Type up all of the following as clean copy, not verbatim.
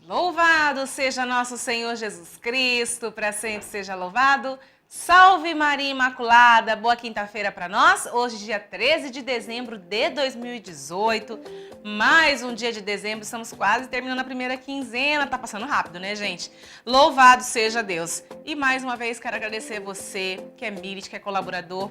Louvado seja nosso Senhor Jesus Cristo, para sempre seja louvado. Salve Maria Imaculada, boa quinta-feira para nós. Hoje, dia 13 de dezembro de 2018, mais um dia de dezembro, estamos quase terminando a primeira quinzena, tá passando rápido, né, gente? Louvado seja Deus. E mais uma vez quero agradecer você, que é Mirit, que é colaborador,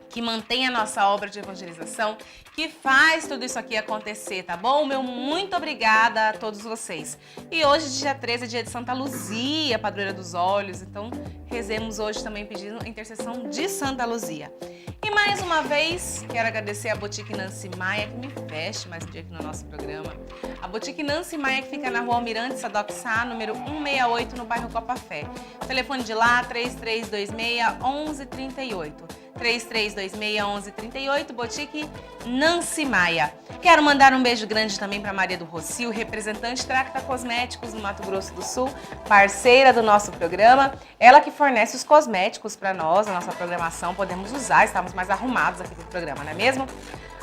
que mantém a nossa obra de evangelização, que faz tudo isso aqui acontecer, tá bom? Meu muito obrigada a todos vocês. E hoje, dia 13, é dia de Santa Luzia, padroeira dos olhos, então rezemos hoje também pedindo a intercessão de Santa Luzia. E mais uma vez, quero agradecer a Boutique Nancy Maia, que me veste mais um dia aqui no nosso programa. A Boutique Nancy Maia, que fica na rua Almirante Sadoc Sá, número 168, no bairro Copa Fé. O telefone de lá, 3326-1138. 3326-1138, Boutique Nancy Maia. Quero mandar um beijo grande também para Maria do Rocio, representante Tracta Cosméticos no Mato Grosso do Sul, parceira do nosso programa. Ela que fornece os cosméticos para nós, a nossa programação, podemos usar, estamos mais arrumados aqui no programa, não é mesmo?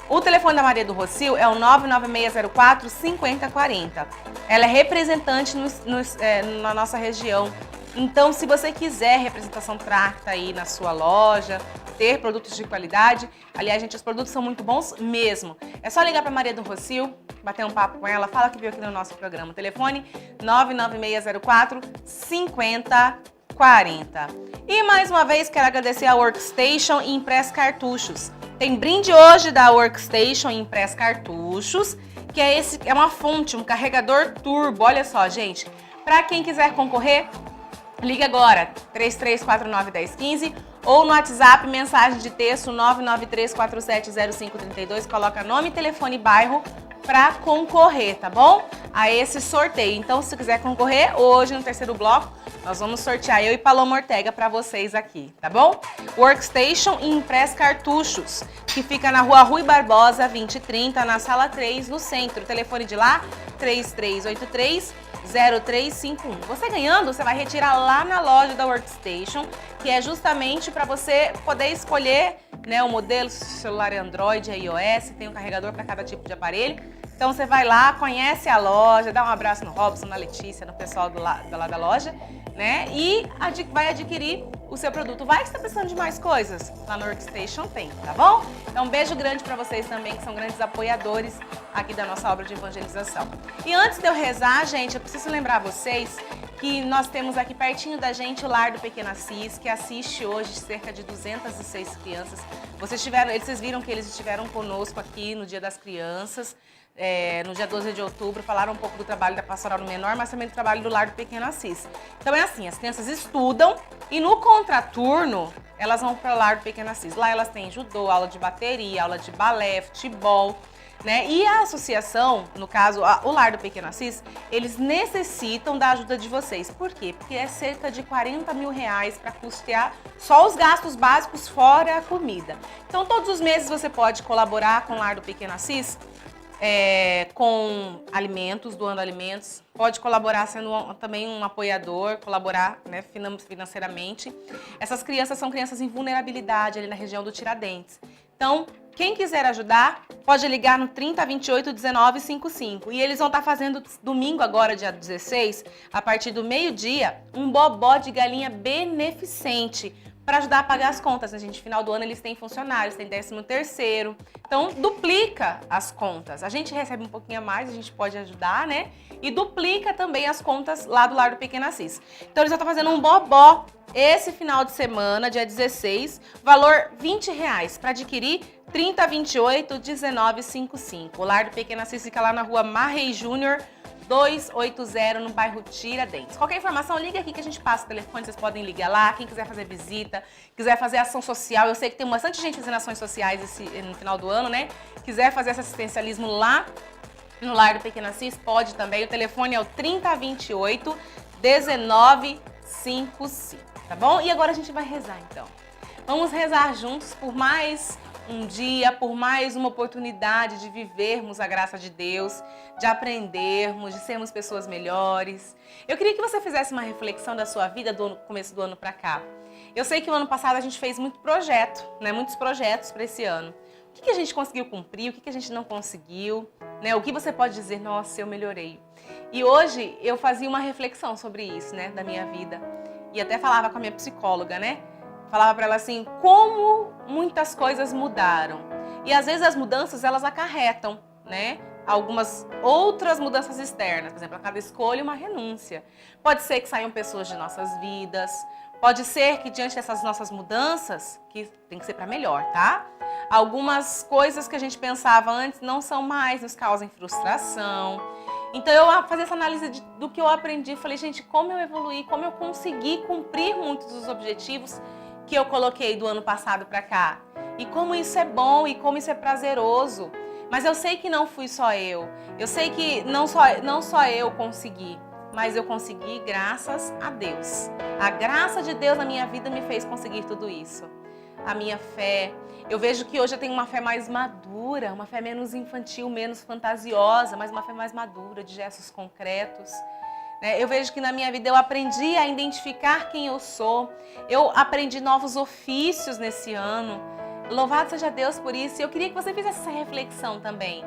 O telefone da Maria do Rocio é o 99604-5040. Ela é representante na nossa região. Então, se você quiser representação Tracta aí na sua loja, ter produtos de qualidade, aliás, gente, os produtos são muito bons mesmo. É só ligar para Maria do Rocio, bater um papo com ela, fala que veio aqui no nosso programa. O telefone 99604-5040. E mais uma vez quero agradecer a Workstation e Impress Cartuchos. Tem brinde hoje da Workstation e Impress Cartuchos, que é uma fonte, um carregador turbo. Olha só, gente, para quem quiser concorrer, liga agora, 3349-1015 ou no WhatsApp, mensagem de texto 993470532, coloca nome, telefone e bairro para concorrer, tá bom? A esse sorteio. Então, se quiser concorrer, hoje no terceiro bloco, nós vamos sortear eu e Paloma Ortega para vocês aqui, tá bom? Workstation e Impress Cartuchos, que fica na rua Rui Barbosa, 2030, na sala 3, no centro. O telefone de lá, 3383-0351. Você ganhando, você vai retirar lá na loja da Workstation, que é justamente para você poder escolher, né, o modelo, celular Android, iOS, tem um carregador para cada tipo de aparelho. Então você vai lá, conhece a loja, dá um abraço no Robson, na Letícia, no pessoal lá da loja, né? E vai adquirir o seu produto. Vai que você está precisando de mais coisas? Lá no Workstation tem, tá bom? Então um beijo grande para vocês também, que são grandes apoiadores aqui da nossa obra de evangelização. E antes de eu rezar, gente, eu preciso lembrar vocês que nós temos aqui pertinho da gente o Lar do Pequeno Assis, que assiste hoje cerca de 206 crianças. Vocês viram que eles estiveram conosco aqui no Dia das Crianças, no dia 12 de outubro, falaram um pouco do trabalho da Pastoral do Menor, mas também do trabalho do Lar do Pequeno Assis. Então é assim, as crianças estudam e no contraturno elas vão para o Lar do Pequeno Assis. Lá elas têm judô, aula de bateria, aula de balé, futebol, né? E a associação, no caso, o Lar do Pequeno Assis, eles necessitam da ajuda de vocês. Por quê? Porque é cerca de 40 mil reais para custear só os gastos básicos fora a comida. Então todos os meses você pode colaborar com o Lar do Pequeno Assis, com alimentos, doando alimentos, pode colaborar sendo também um apoiador, colaborar, né, financeiramente. Essas crianças são crianças em vulnerabilidade ali na região do Tiradentes. Então, quem quiser ajudar, pode ligar no 3028-1955. E eles vão estar fazendo domingo agora, dia 16, a partir do meio-dia, um bobó de galinha beneficente, para ajudar a pagar as contas, né, gente? Final do ano eles têm funcionários, tem 13º. Então, duplica as contas. A gente recebe um pouquinho a mais, a gente pode ajudar, né? E duplica também as contas lá do Lar do Pequeno Assis. Então, eles vão estar fazendo um bobó esse final de semana, dia 16, valor R$20. Para adquirir, 3028-1955. O Lar do Pequeno Assis fica lá na rua Marrei Júnior, 280, no bairro Tiradentes. Qualquer informação, liga aqui que a gente passa o telefone, vocês podem ligar lá. Quem quiser fazer visita, quiser fazer ação social, eu sei que tem bastante gente fazendo ações sociais no final do ano, né? Quiser fazer esse assistencialismo lá no Lar do Pequeno Assis, pode também. O telefone é o 3028-1955, tá bom? E agora a gente vai rezar, então. Vamos rezar juntos por mais um dia, por mais uma oportunidade de vivermos a graça de Deus, de aprendermos, de sermos pessoas melhores. Eu queria que você fizesse uma reflexão da sua vida do começo do ano para cá. Eu sei que o ano passado a gente fez muito projeto, né? Muitos projetos para esse ano. O que a gente conseguiu cumprir, o que a gente não conseguiu, né? O que você pode dizer, nossa, eu melhorei. E hoje eu fazia uma reflexão sobre isso, né, da minha vida. E até falava com a minha psicóloga, né? Falava para ela assim, como muitas coisas mudaram. E às vezes as mudanças, elas acarretam, né, algumas outras mudanças externas. Por exemplo, a cada escolha, uma renúncia. Pode ser que saiam pessoas de nossas vidas. Pode ser que diante dessas nossas mudanças, que tem que ser para melhor, tá? Algumas coisas que a gente pensava antes não são mais, nos causam frustração. Então eu fazia essa análise do que eu aprendi. Falei, gente, como eu evoluí, como eu consegui cumprir muitos dos objetivos que eu coloquei do ano passado para cá. E como isso é bom e como isso é prazeroso. Mas eu sei que não fui só eu. Eu sei que não só eu consegui, mas eu consegui graças a Deus. A graça de Deus na minha vida me fez conseguir tudo isso. A minha fé. Eu vejo que hoje eu tenho uma fé mais madura, uma fé menos infantil, menos fantasiosa, mas uma fé mais madura, de gestos concretos. Eu vejo que na minha vida eu aprendi a identificar quem eu sou. Eu aprendi novos ofícios nesse ano. Louvado seja Deus por isso. E eu queria que você fizesse essa reflexão também.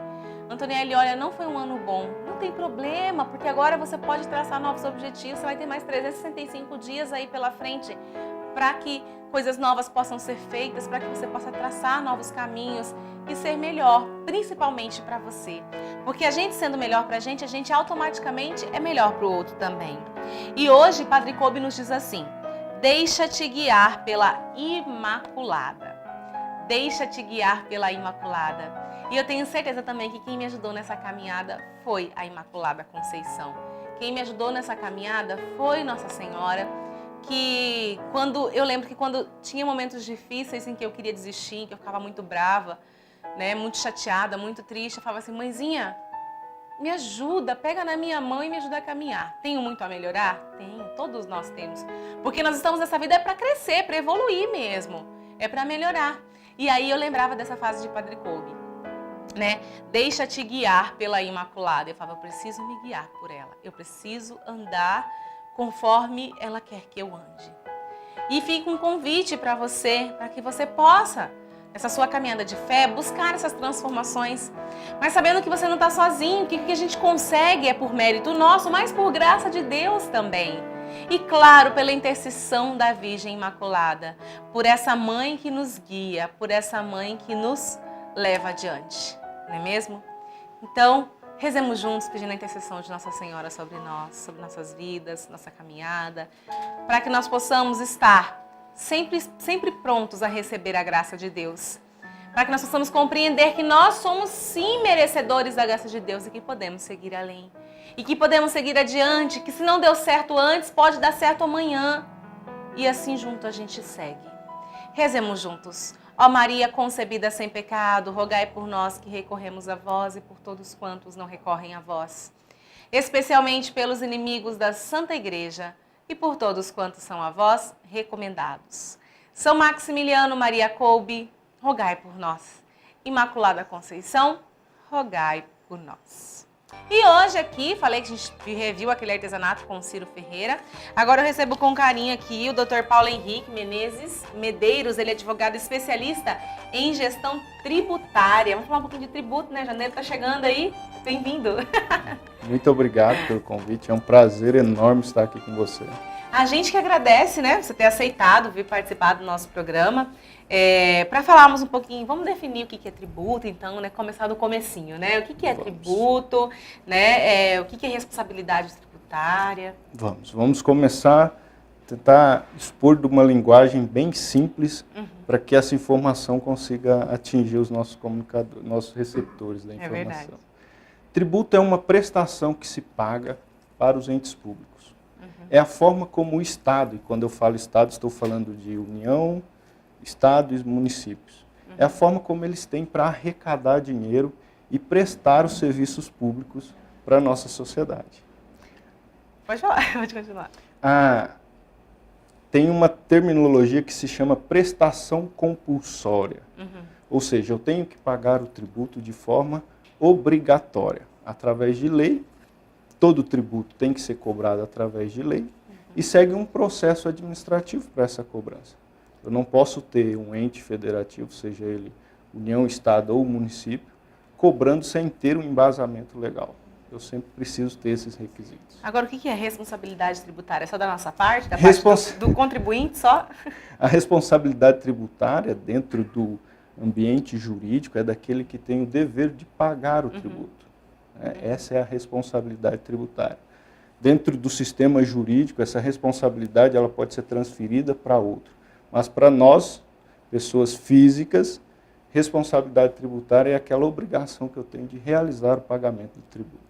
Antonielle, olha, não foi um ano bom. Não tem problema, porque agora você pode traçar novos objetivos. Você vai ter mais 365 dias aí pela frente para que coisas novas possam ser feitas, para que você possa traçar novos caminhos e ser melhor, principalmente para você. Porque a gente sendo melhor para a gente automaticamente é melhor para o outro também. E hoje, Padre Kolbe nos diz assim, deixa-te guiar pela Imaculada. Deixa-te guiar pela Imaculada. E eu tenho certeza também que quem me ajudou nessa caminhada foi a Imaculada Conceição. Quem me ajudou nessa caminhada foi Nossa Senhora, que eu lembro que quando tinha momentos difíceis em que eu queria desistir, que eu ficava muito brava, né, muito chateada, muito triste, eu falava assim, mãezinha, me ajuda, pega na minha mão e me ajuda a caminhar. Tenho muito a melhorar? Tenho, todos nós temos. Porque nós estamos nessa vida é para crescer, para evoluir mesmo, é para melhorar. E aí eu lembrava dessa fase de Padre Kolbe, né? Deixa-te guiar pela Imaculada. Eu falava, eu preciso me guiar por ela, eu preciso andar conforme ela quer que eu ande. E fica um convite para você, para que você possa, nessa sua caminhada de fé, buscar essas transformações. Mas sabendo que você não está sozinho, que o que a gente consegue é por mérito nosso, mas por graça de Deus também. E claro, pela intercessão da Virgem Imaculada, por essa mãe que nos guia, por essa mãe que nos leva adiante, não é mesmo? Então, rezemos juntos pedindo a intercessão de Nossa Senhora sobre nós, sobre nossas vidas, nossa caminhada, para que nós possamos estar sempre prontos a receber a graça de Deus, para que nós possamos compreender que nós somos sim merecedores da graça de Deus e que podemos seguir além, e que podemos seguir adiante, que se não deu certo antes, pode dar certo amanhã, e assim junto a gente segue. Rezemos juntos. Ó Maria concebida sem pecado, rogai por nós que recorremos a vós e por todos quantos não recorrem a vós. Especialmente pelos inimigos da Santa Igreja e por todos quantos são a vós recomendados. São Maximiliano Maria Kolbe, rogai por nós. Imaculada Conceição, rogai por nós. E hoje aqui, falei que a gente reviu aquele artesanato com o Ciro Ferreira. Agora eu recebo com carinho aqui o Dr. Paulo Henrique Menezes Medeiros, ele é advogado especialista em gestão tributária. Vamos falar um pouquinho de tributo, né? Janeiro tá chegando aí. Bem-vindo. Muito obrigado pelo convite, é um prazer enorme estar aqui com você. A gente que agradece, né, você ter aceitado vir participar do nosso programa. Para falarmos um pouquinho, vamos definir o que é tributo, então, né, começar do comecinho, né? O que é tributo, né? O que é responsabilidade tributária? Vamos começar a tentar expor de uma linguagem bem simples para que essa informação consiga atingir os nossos comunicadores, nossos receptores da informação. É verdade. Tributo é uma prestação que se paga para os entes públicos. É a forma como o Estado, e quando eu falo Estado, estou falando de União, Estado e municípios. É a forma como eles têm para arrecadar dinheiro e prestar os serviços públicos para a nossa sociedade. Pode falar, pode continuar. Tem uma terminologia que se chama prestação compulsória. Ou seja, eu tenho que pagar o tributo de forma obrigatória, através de lei. Todo tributo tem que ser cobrado através de lei e segue um processo administrativo para essa cobrança. Eu não posso ter um ente federativo, seja ele União, Estado ou município, cobrando sem ter um embasamento legal. Eu sempre preciso ter esses requisitos. Agora, o que é responsabilidade tributária? É só da nossa parte? Da parte do contribuinte só? A responsabilidade tributária dentro do ambiente jurídico é daquele que tem o dever de pagar o tributo. Essa é a responsabilidade tributária. Dentro do sistema jurídico, essa responsabilidade ela pode ser transferida para outro. Mas para nós, pessoas físicas, responsabilidade tributária é aquela obrigação que eu tenho de realizar o pagamento do tributo.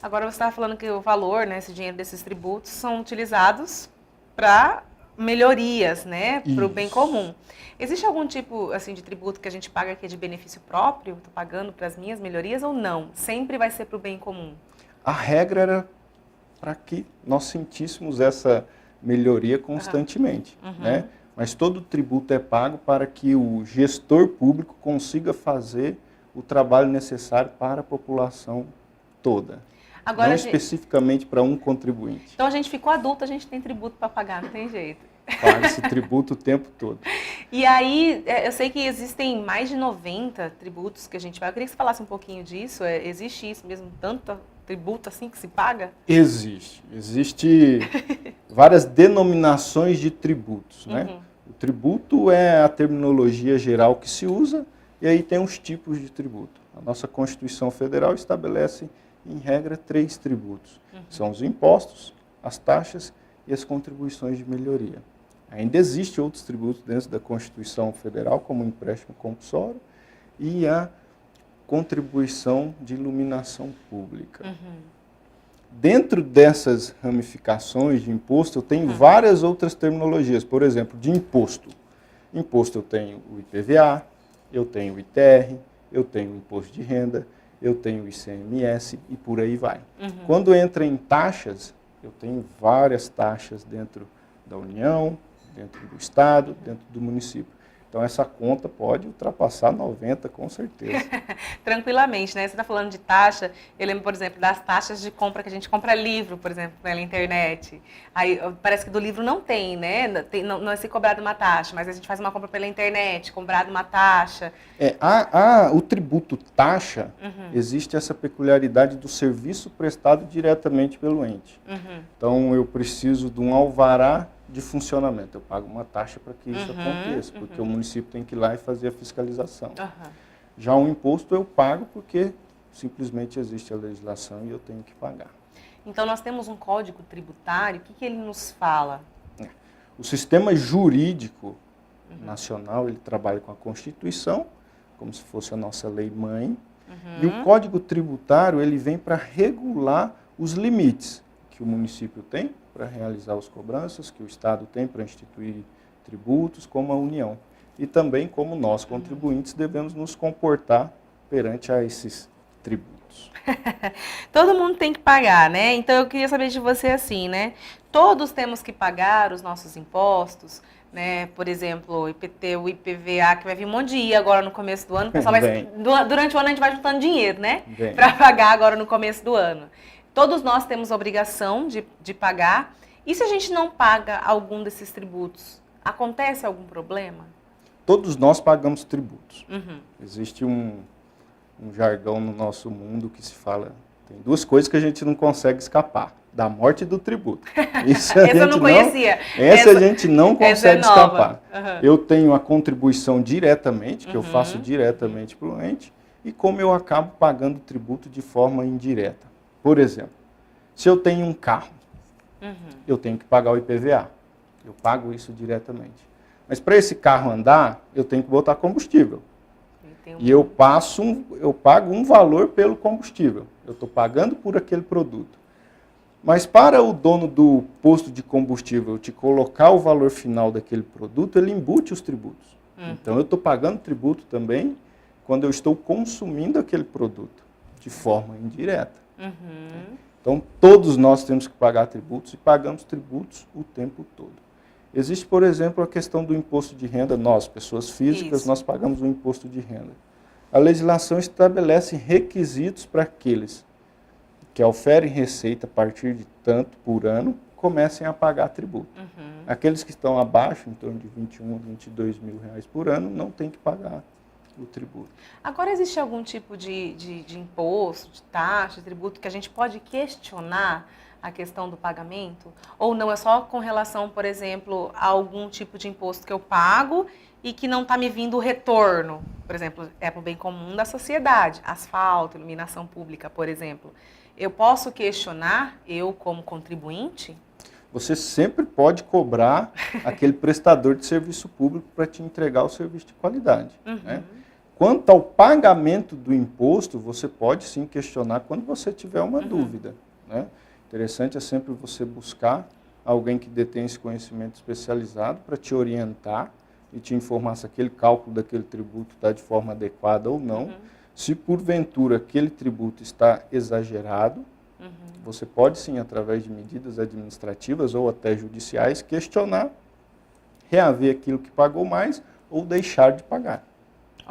Agora você estava falando que o valor, né, esse dinheiro desses tributos são utilizados para melhorias, né, para o bem comum. Existe algum tipo assim de tributo que a gente paga que é de benefício próprio? Estou pagando para as minhas melhorias ou não? Sempre vai ser para o bem comum? A regra era para que nós sentíssemos essa melhoria constantemente, né? Mas todo tributo é pago para que o gestor público consiga fazer o trabalho necessário para a população toda. Agora, não especificamente para um contribuinte. Então a gente ficou adulto, a gente tem tributo para pagar, não tem jeito. Paga esse tributo o tempo todo. E aí, eu sei que existem mais de 90 tributos que a gente paga. Eu queria que você falasse um pouquinho disso. Existe isso mesmo, tanto tributo assim que se paga? Existe. Existe várias denominações de tributos, né? O tributo é a terminologia geral que se usa e aí tem os tipos de tributo. A nossa Constituição Federal estabelece, em regra, 3 tributos. São os impostos, as taxas e as contribuições de melhoria. Ainda existem outros tributos dentro da Constituição Federal, como o empréstimo compulsório e a contribuição de iluminação pública. Dentro dessas ramificações de imposto, eu tenho várias outras terminologias. Por exemplo, de imposto. Imposto eu tenho o IPVA, eu tenho o ITR, eu tenho o imposto de renda, eu tenho o ICMS e por aí vai. Quando entra em taxas, eu tenho várias taxas dentro da União, dentro do Estado, dentro do município. Então, essa conta pode ultrapassar 90, com certeza. Tranquilamente, né? Você está falando de taxa, eu lembro, por exemplo, das taxas de compra, que a gente compra livro, por exemplo, pela internet. Aí, parece que do livro não tem, né? Não é se cobrado uma taxa, mas a gente faz uma compra pela internet, cobrado uma taxa. O tributo taxa, existe essa peculiaridade do serviço prestado diretamente pelo ente. Então, eu preciso de um alvará de funcionamento. Eu pago uma taxa para que isso aconteça, porque o município tem que ir lá e fazer a fiscalização. Já o imposto eu pago porque simplesmente existe a legislação e eu tenho que pagar. Então nós temos um código tributário, o que ele nos fala? O sistema jurídico nacional, ele trabalha com a Constituição, como se fosse a nossa lei-mãe, e o Código Tributário, ele vem para regular os limites que o município tem para realizar as cobranças, que o Estado tem para instituir tributos, como a União. E também como nós, contribuintes, devemos nos comportar perante a esses tributos. Todo mundo tem que pagar, né? Então eu queria saber de você assim, né? Todos temos que pagar os nossos impostos, né? Por exemplo, o IPT, o IPVA, que vai vir um monte de I agora no começo do ano. O pessoal durante o ano a gente vai juntando dinheiro, né? Para pagar agora no começo do ano. Todos nós temos a obrigação de pagar. E se a gente não paga algum desses tributos, acontece algum problema? Todos nós pagamos tributos. Existe um jargão no nosso mundo que se fala, tem 2 coisas que a gente não consegue escapar, da morte e do tributo. Isso essa eu não conhecia. Essa a gente não consegue escapar. Eu tenho a contribuição diretamente, que eu faço diretamente para o ente, e como eu acabo pagando tributo de forma indireta. Por exemplo, se eu tenho um carro, eu tenho que pagar o IPVA. Eu pago isso diretamente. Mas para esse carro andar, eu tenho que botar combustível. E eu pago um valor pelo combustível. Eu estou pagando por aquele produto. Mas para o dono do posto de combustível te colocar o valor final daquele produto, ele embute os tributos. Então eu estou pagando tributo também quando eu estou consumindo aquele produto, de forma indireta. Então, todos nós temos que pagar tributos e pagamos tributos o tempo todo. Existe, por exemplo, a questão do imposto de renda. Nós, pessoas físicas, nós pagamos o imposto de renda. A legislação estabelece requisitos para aqueles que oferem receita a partir de tanto por ano, comecem a pagar tributo. Aqueles que estão abaixo, em torno de 21 a 22 mil reais por ano, não têm que pagar o tributo. Agora, existe algum tipo de imposto, de taxa, de tributo que a gente pode questionar a questão do pagamento? Ou não, é só com relação, por exemplo, a algum tipo de imposto que eu pago e que não está me vindo o retorno? Por exemplo, é para o bem comum da sociedade, asfalto, iluminação pública, por exemplo. Eu posso questionar, eu como contribuinte? Você sempre pode cobrar aquele prestador de serviço público para te entregar o serviço de qualidade. Né? Quanto ao pagamento do imposto, você pode sim questionar quando você tiver uma dúvida. Né? Interessante é sempre você buscar alguém que detém esse conhecimento especializado para te orientar e te informar se aquele cálculo daquele tributo está de forma adequada ou não. Se porventura aquele tributo está exagerado, você pode sim, através de medidas administrativas ou até judiciais, questionar, reaver aquilo que pagou mais ou deixar de pagar.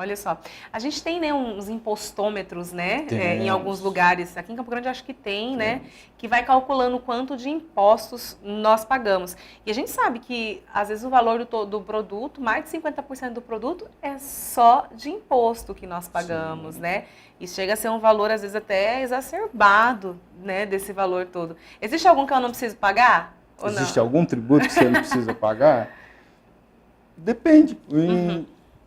Olha só, a gente tem, né, uns impostômetros, né, em alguns lugares, aqui em Campo Grande acho que tem, né, que vai calculando quanto de impostos nós pagamos. E a gente sabe que, às vezes, o valor do produto, mais de 50% do produto é só de imposto que nós pagamos, né? E chega a ser um valor, às vezes, até exacerbado, né, desse valor todo. Existe algum que eu não preciso pagar? Ou Existe não? algum tributo que você não precisa pagar? Depende.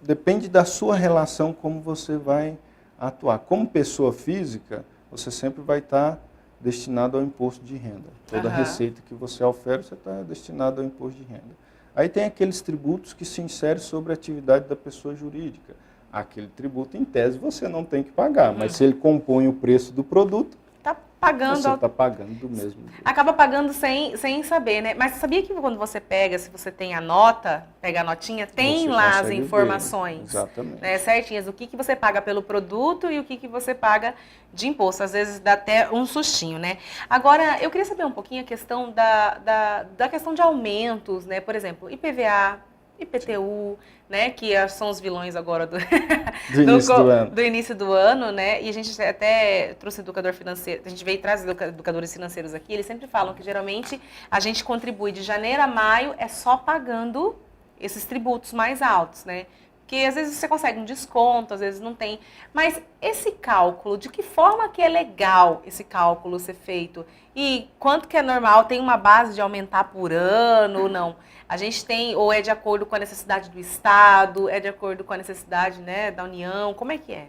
Depende da sua relação, como você vai atuar. Como pessoa física, você sempre vai estar destinado ao imposto de renda. Toda receita que você oferece, você está destinado ao imposto de renda. Aí tem aqueles tributos que se inserem sobre a atividade da pessoa jurídica. Aquele tributo, em tese, você não tem que pagar, mas se ele compõe o preço do produto, Tá pagando. você está pagando do mesmo jeito. Acaba pagando sem saber, né? Mas sabia que quando você pega, se você tem a nota, pega a notinha, tem Você lá as consegue informações. ver, exatamente. Né, certinhas, o que você paga pelo produto e o que você paga de imposto. Às vezes dá até um sustinho, né? Agora, eu queria saber um pouquinho a questão da questão de aumentos, né? Por exemplo, IPVA, IPTU, né, que são os vilões agora do início do ano, né, e a gente até trouxe educador financeiro, a gente veio trazer educadores financeiros aqui, eles sempre falam que geralmente a gente contribui de janeiro a maio é só pagando esses tributos mais altos, né, porque às vezes você consegue um desconto, às vezes não tem, mas esse cálculo, de que forma que é legal esse cálculo ser feito e quanto que é normal, tem uma base de aumentar por ano ou não? A gente tem, ou é de acordo com a necessidade do Estado, é de acordo com a necessidade, né, da União, como é que é?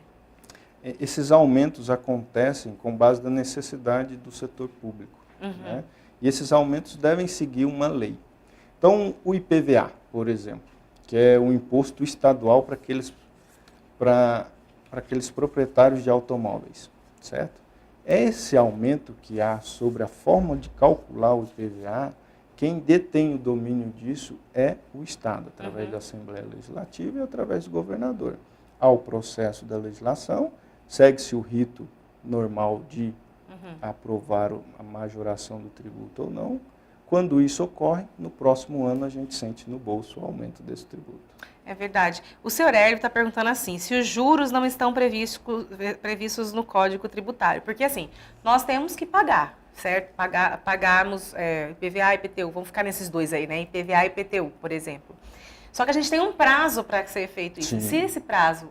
Esses aumentos acontecem com base na necessidade do setor público. Né? E esses aumentos devem seguir uma lei. Então, o IPVA, por exemplo, que é um imposto estadual para aqueles proprietários de automóveis, certo? Esse aumento que há sobre a forma de calcular o IPVA, quem detém o domínio disso é o Estado, através da Assembleia Legislativa e através do governador. Há o processo da legislação, segue-se o rito normal de aprovar a majoração do tributo ou não. Quando isso ocorre, no próximo ano a gente sente no bolso o aumento desse tributo. É verdade. O senhor Hélio está perguntando assim, se os juros não estão previstos no Código Tributário. Porque assim, nós temos que pagar, certo? Pagarmos IPVA e IPTU, vamos ficar nesses dois aí, né? IPVA e IPTU, por exemplo. Só que a gente tem um prazo para ser feito isso. Sim. Se esse prazo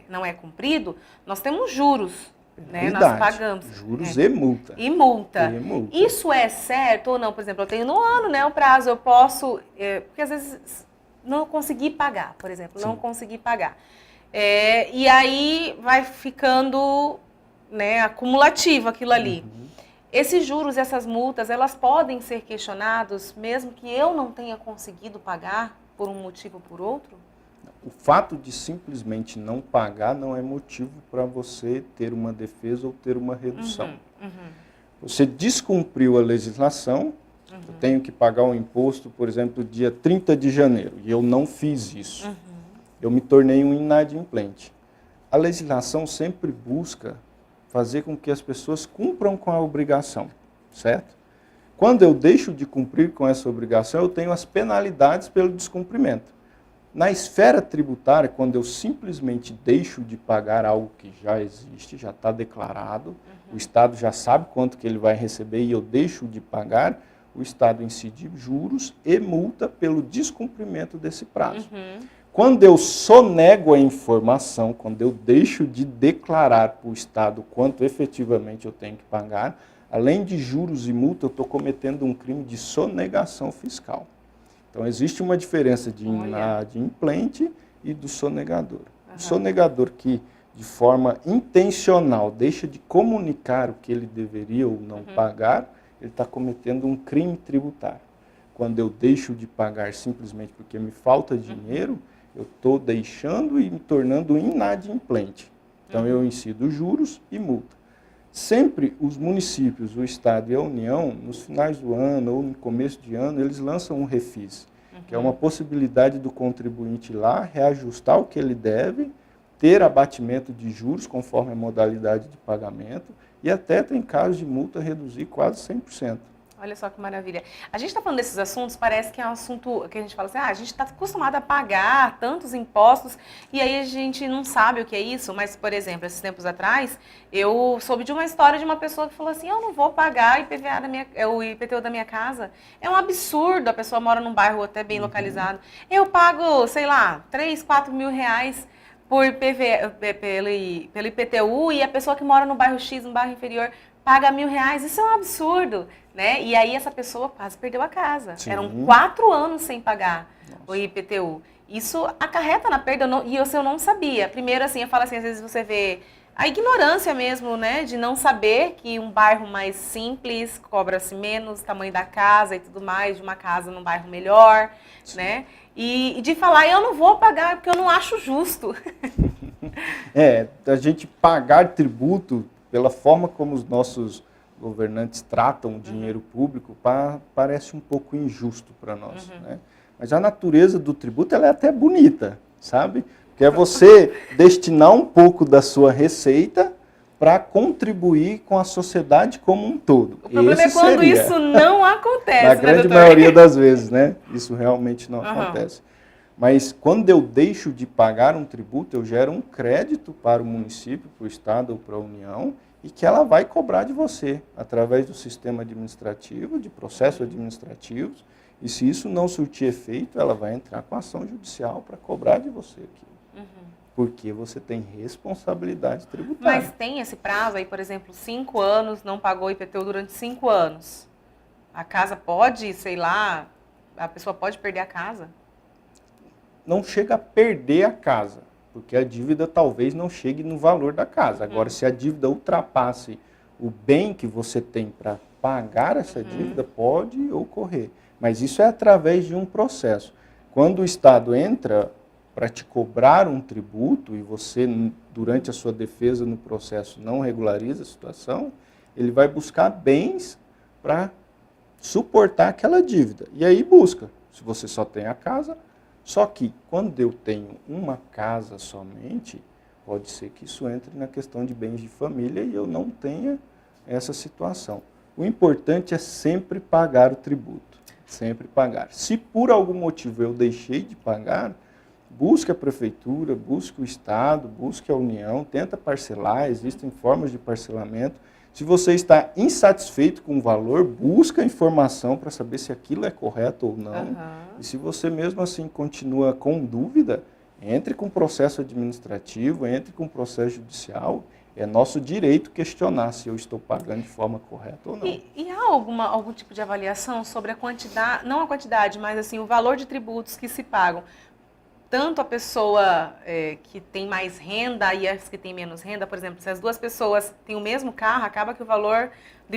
não é cumprido, nós temos juros. Né? Nós pagamos. Juros e multa. E multa. Isso é certo ou não? Por exemplo, eu tenho no ano, né, o prazo, eu posso... porque às vezes não consegui pagar, por exemplo, não consegui pagar. E aí vai ficando, né, acumulativo aquilo ali. Esses juros, essas multas, elas podem ser questionados mesmo que eu não tenha conseguido pagar por um motivo ou por outro? O fato de simplesmente não pagar não é motivo para você ter uma defesa ou ter uma redução. Você descumpriu a legislação, eu tenho que pagar um imposto, por exemplo, dia 30 de janeiro, e eu não fiz isso. Eu me tornei um inadimplente. A legislação sempre busca fazer com que as pessoas cumpram com a obrigação, certo? Quando eu deixo de cumprir com essa obrigação, eu tenho as penalidades pelo descumprimento. Na esfera tributária, quando eu simplesmente deixo de pagar algo que já existe, já está declarado, o Estado já sabe quanto que ele vai receber e eu deixo de pagar, o Estado incide juros e multa pelo descumprimento desse prazo. Quando eu sonego a informação, quando eu deixo de declarar para o Estado quanto efetivamente eu tenho que pagar, além de juros e multa, eu estou cometendo um crime de sonegação fiscal. Então, existe uma diferença de inadimplente e do sonegador. O sonegador que, de forma intencional, deixa de comunicar o que ele deveria ou não pagar, ele está cometendo um crime tributário. Quando eu deixo de pagar simplesmente porque me falta dinheiro, eu estou deixando e me tornando inadimplente. Então, eu incido juros e multa. Sempre os municípios, o Estado e a União, nos finais do ano ou no começo de ano, eles lançam um refis, que é uma possibilidade do contribuinte ir lá, reajustar o que ele deve, ter abatimento de juros conforme a modalidade de pagamento e até, tem casos de multa, reduzir quase 100%. Olha só que maravilha. A gente está falando desses assuntos, parece que é um assunto que a gente fala assim, a gente está acostumado a pagar tantos impostos e aí a gente não sabe o que é isso, mas, por exemplo, esses tempos atrás, eu soube de uma história de uma pessoa que falou assim, eu não vou pagar o IPTU da minha casa. É um absurdo, a pessoa mora num bairro até bem localizado. Eu pago, sei lá, 3, 4 mil reais pelo IPTU e a pessoa que mora no bairro X, no bairro inferior, paga R$1.000, isso é um absurdo, né? E aí essa pessoa quase perdeu a casa. Sim. Eram 4 anos sem pagar Nossa. o IPTU. Isso acarreta na perda, e eu não sabia. Primeiro, assim, eu falo assim, às vezes você vê a ignorância mesmo, né? De não saber que um bairro mais simples cobra-se menos, tamanho da casa e tudo mais, de uma casa num bairro melhor, sim, né? E de falar, eu não vou pagar porque eu não acho justo. A gente pagar tributo pela forma como os nossos governantes tratam o dinheiro público, parece um pouco injusto para nós, né? Mas a natureza do tributo, ela é até bonita, sabe? Que é você destinar um pouco da sua receita para contribuir com a sociedade como um todo. O problema é quando isso não acontece, na grande maioria das vezes, né? Isso realmente não acontece. Mas quando eu deixo de pagar um tributo, eu gero um crédito para o município, para o Estado ou para a União, e que ela vai cobrar de você, através do sistema administrativo, de processos administrativos, e se isso não surtir efeito, ela vai entrar com ação judicial para cobrar de você aquilo. Porque você tem responsabilidade tributária. Mas tem esse prazo aí, por exemplo, 5 anos, não pagou IPTU durante 5 anos. A casa pode, sei lá, a pessoa pode perder a casa? Não chega a perder a casa, porque a dívida talvez não chegue no valor da casa. Agora, se a dívida ultrapasse o bem que você tem para pagar essa dívida, pode ocorrer. Mas isso é através de um processo. Quando o Estado entra para te cobrar um tributo e você, durante a sua defesa no processo, não regulariza a situação, ele vai buscar bens para suportar aquela dívida. E aí busca, se você só tem a casa. Só que, quando eu tenho uma casa somente, pode ser que isso entre na questão de bens de família e eu não tenha essa situação. O importante é sempre pagar o tributo, sempre pagar. Se por algum motivo eu deixei de pagar, busque a prefeitura, busque o Estado, busque a União, tenta parcelar, existem formas de parcelamento. Se você está insatisfeito com o valor, busca informação para saber se aquilo é correto ou não. E se você mesmo assim continua com dúvida, entre com processo administrativo, entre com processo judicial. É nosso direito questionar se eu estou pagando de forma correta ou não. E há algum tipo de avaliação sobre a quantidade, não a quantidade, mas assim, o valor de tributos que se pagam? Tanto a pessoa que tem mais renda e as que têm menos renda, por exemplo, se as duas pessoas têm o mesmo carro, acaba que o valor do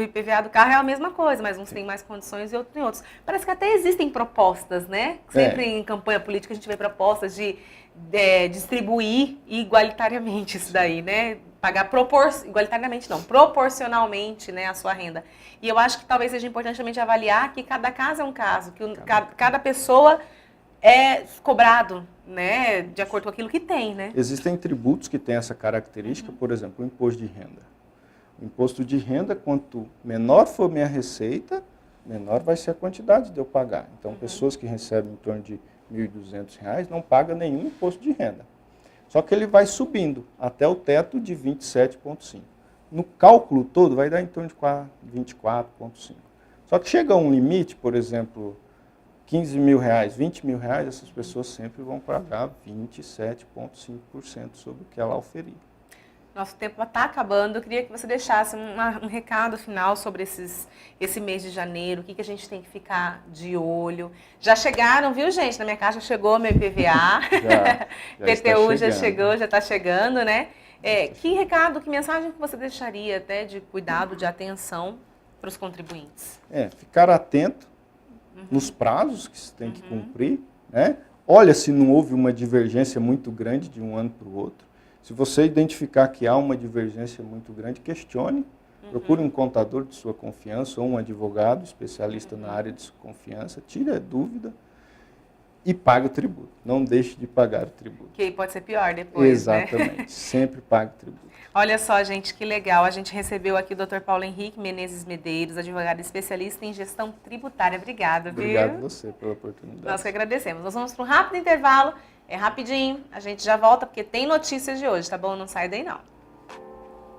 IPVA do carro é a mesma coisa, mas uns têm mais condições e outros têm outros. Parece que até existem propostas, né? Sempre em campanha política a gente vê propostas de distribuir igualitariamente isso daí, né? Pagar igualitariamente não, proporcionalmente, né, a sua renda. E eu acho que talvez seja importante também de avaliar que cada caso é um caso, que cada pessoa é cobrado, né, de acordo com aquilo que tem, né? Existem tributos que têm essa característica, por exemplo, o imposto de renda. O imposto de renda, quanto menor for minha receita, menor vai ser a quantidade de eu pagar. Então, pessoas que recebem em torno de R$ 1.200 não pagam nenhum imposto de renda. Só que ele vai subindo até o teto de 27,5. No cálculo todo, vai dar em torno de 24,5. Só que chega a um limite, por exemplo, 15 mil reais, 20 mil reais, essas pessoas sempre vão pagar 27,5% sobre o que ela oferir. Nosso tempo está acabando. Eu queria que você deixasse um recado final sobre esse mês de janeiro. O que a gente tem que ficar de olho? Já chegaram, viu, gente? Na minha caixa chegou meu IPVA. Já PTU já chegou, já está chegando, né? Que recado, que mensagem que você deixaria até de cuidado, de atenção para os contribuintes? Ficar atento nos prazos que se tem que cumprir, né? Olha se não houve uma divergência muito grande de um ano para o outro. Se você identificar que há uma divergência muito grande, questione, procure um contador de sua confiança ou um advogado especialista na área de sua confiança, tire a dúvida e pague o tributo. Não deixe de pagar o tributo. Que pode ser pior depois, exatamente, né? Sempre pague o tributo. Olha só, gente, que legal. A gente recebeu aqui o Dr. Paulo Henrique Menezes Medeiros, advogado especialista em gestão tributária. Obrigada, viu? Obrigado a você pela oportunidade. Nós que agradecemos. Nós vamos para um rápido intervalo. É rapidinho. A gente já volta porque tem notícias de hoje, tá bom? Não sai daí não.